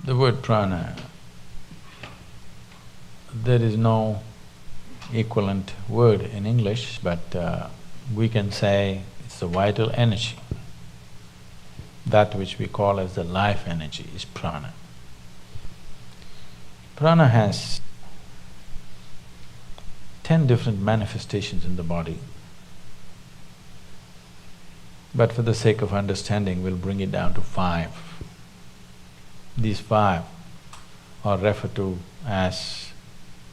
The word prana, there is no equivalent word in English, but we can say it's the vital energy. That which we call as the life energy is prana. Prana has 10 different manifestations in the body. But for the sake of understanding, we'll bring it down to 5. These 5 are referred to as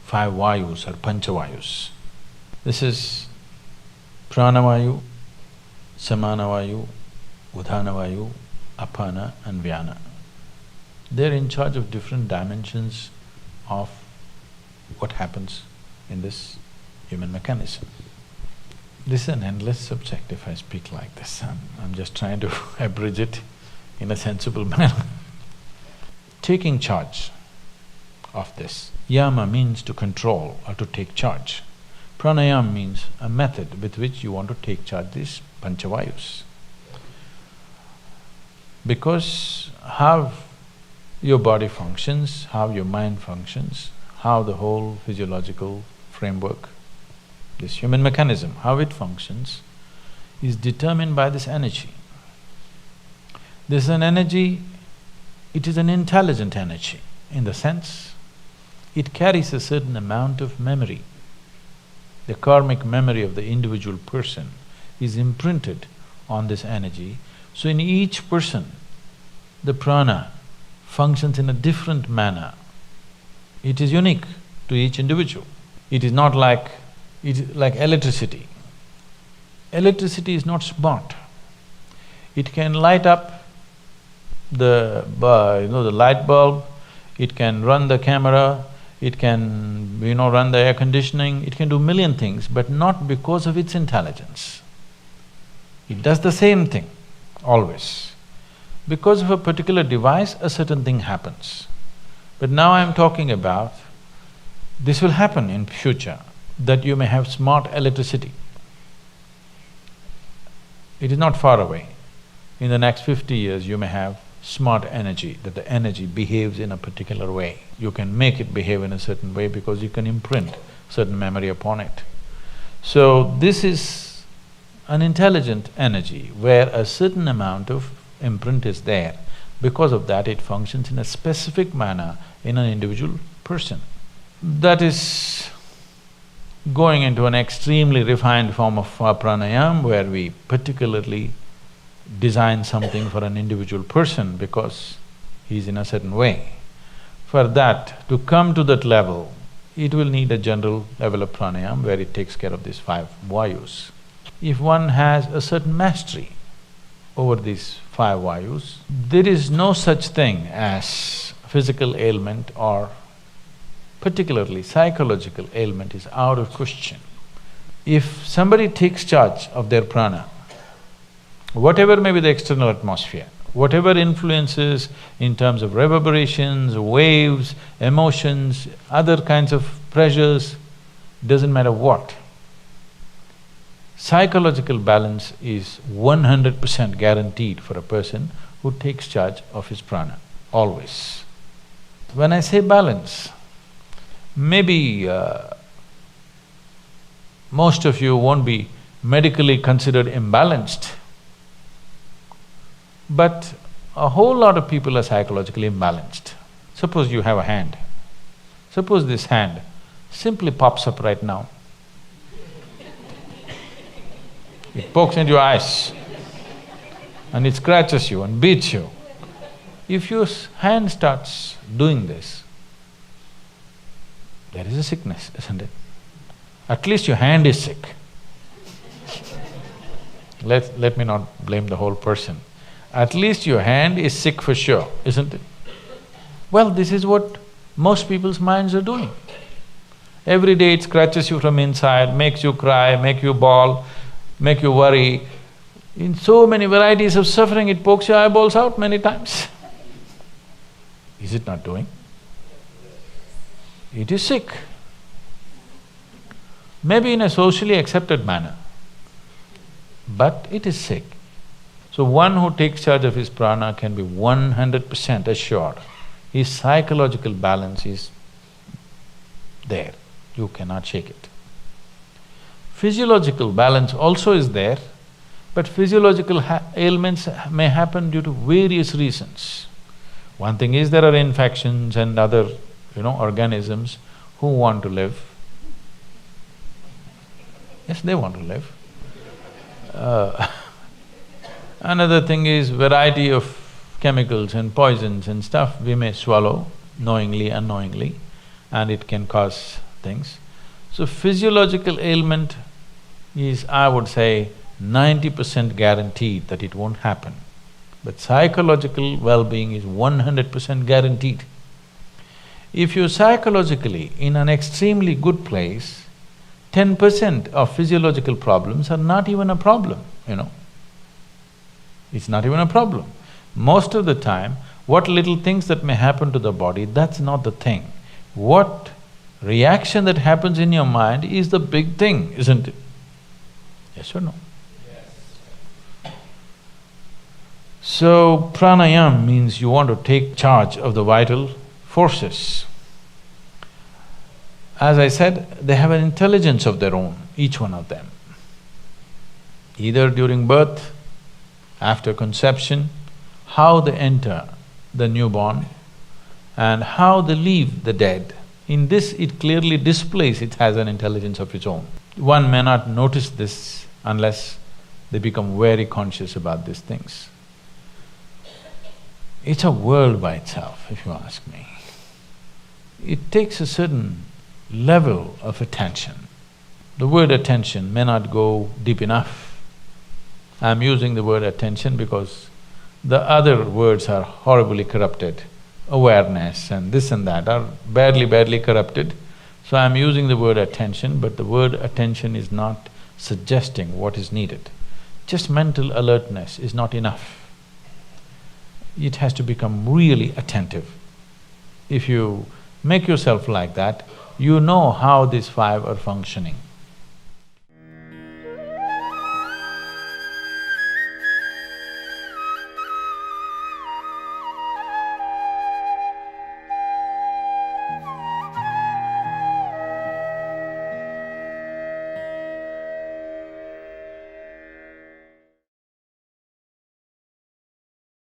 5 vayus or panchavayus. This is pranavayu, samanavayu, udhanavayu, apana and vyana. They're in charge of different dimensions of what happens in this human mechanism. This is an endless subject if I speak like this. I'm just trying to abridge it in a sensible manner. Taking charge of this. Yama means to control or to take charge. Pranayama means a method with which you want to take charge these panchavayus. Because how your body functions, how your mind functions, how the whole physiological framework, this human mechanism, how it functions, is determined by this energy. This is an energy, it is an intelligent energy in the sense it carries a certain amount of memory. The karmic memory of the individual person is imprinted on this energy, so in each person, the prana functions in a different manner. It is unique to each individual. It is not like… it is like electricity. Electricity is not smart. It can light up the the light bulb, it can run the camera, it can, run the air conditioning, it can do million things, but not because of its intelligence. It does the same thing, always. Because of a particular device, a certain thing happens. But now I'm talking about, this will happen in future, that you may have smart electricity. It is not far away. In the next 50 years, you may have smart energy, that the energy behaves in a particular way. You can make it behave in a certain way because you can imprint certain memory upon it. So this is an intelligent energy where a certain amount of imprint is there. Because of that, it functions in a specific manner in an individual person. That is going into an extremely refined form of pranayama where we particularly design something for an individual person because he's in a certain way. For that, to come to that level, it will need a general level of pranayama where it takes care of these 5 vayus. If one has a certain mastery over these 5 vayus, there is no such thing as physical ailment or particularly psychological ailment is out of question. If somebody takes charge of their prana, whatever may be the external atmosphere, whatever influences in terms of reverberations, waves, emotions, other kinds of pressures, doesn't matter what, psychological balance is 100% guaranteed for a person who takes charge of his prana, always. When I say balance, maybe most of you won't be medically considered imbalanced, but a whole lot of people are psychologically imbalanced. Suppose you have a hand. Suppose this hand simply pops up right now. It pokes into your eyes and it scratches you and beats you. If your hand starts doing this, there is a sickness, isn't it? At least your hand is sick. Let me not blame the whole person. At least your hand is sick for sure, isn't it? Well, this is what most people's minds are doing. Every day it scratches you from inside, makes you cry, make you bawl, make you worry. In so many varieties of suffering, it pokes your eyeballs out many times. Is it not doing? It is sick. Maybe in a socially accepted manner, but it is sick. So one who takes charge of his prana can be 100% assured his psychological balance is there, you cannot shake it. Physiological balance also is there, but physiological ailments may happen due to various reasons. One thing is there are infections and other, organisms who want to live. Yes, they want to live. Another thing is variety of chemicals and poisons and stuff we may swallow knowingly, unknowingly, and it can cause things. So physiological ailment is, I would say, 90% guaranteed that it won't happen. But psychological well-being is 100% guaranteed. If you're psychologically in an extremely good place, 10% of physiological problems are not even a problem, It's not even a problem. Most of the time, what little things that may happen to the body, that's not the thing. What reaction that happens in your mind is the big thing, isn't it? Yes or no? Yes. So, pranayama means you want to take charge of the vital forces. As I said, they have an intelligence of their own, each one of them. Either during birth, after conception, how they enter the newborn and how they leave the dead. In this, it clearly displays it has an intelligence of its own. One may not notice this unless they become very conscious about these things. It's a world by itself, if you ask me. It takes a certain level of attention. The word attention may not go deep enough. I'm using the word attention because the other words are horribly corrupted. Awareness and this and that are badly corrupted. So I'm using the word attention, but the word attention is not suggesting what is needed. Just mental alertness is not enough. It has to become really attentive. If you make yourself like that, you know how these five are functioning.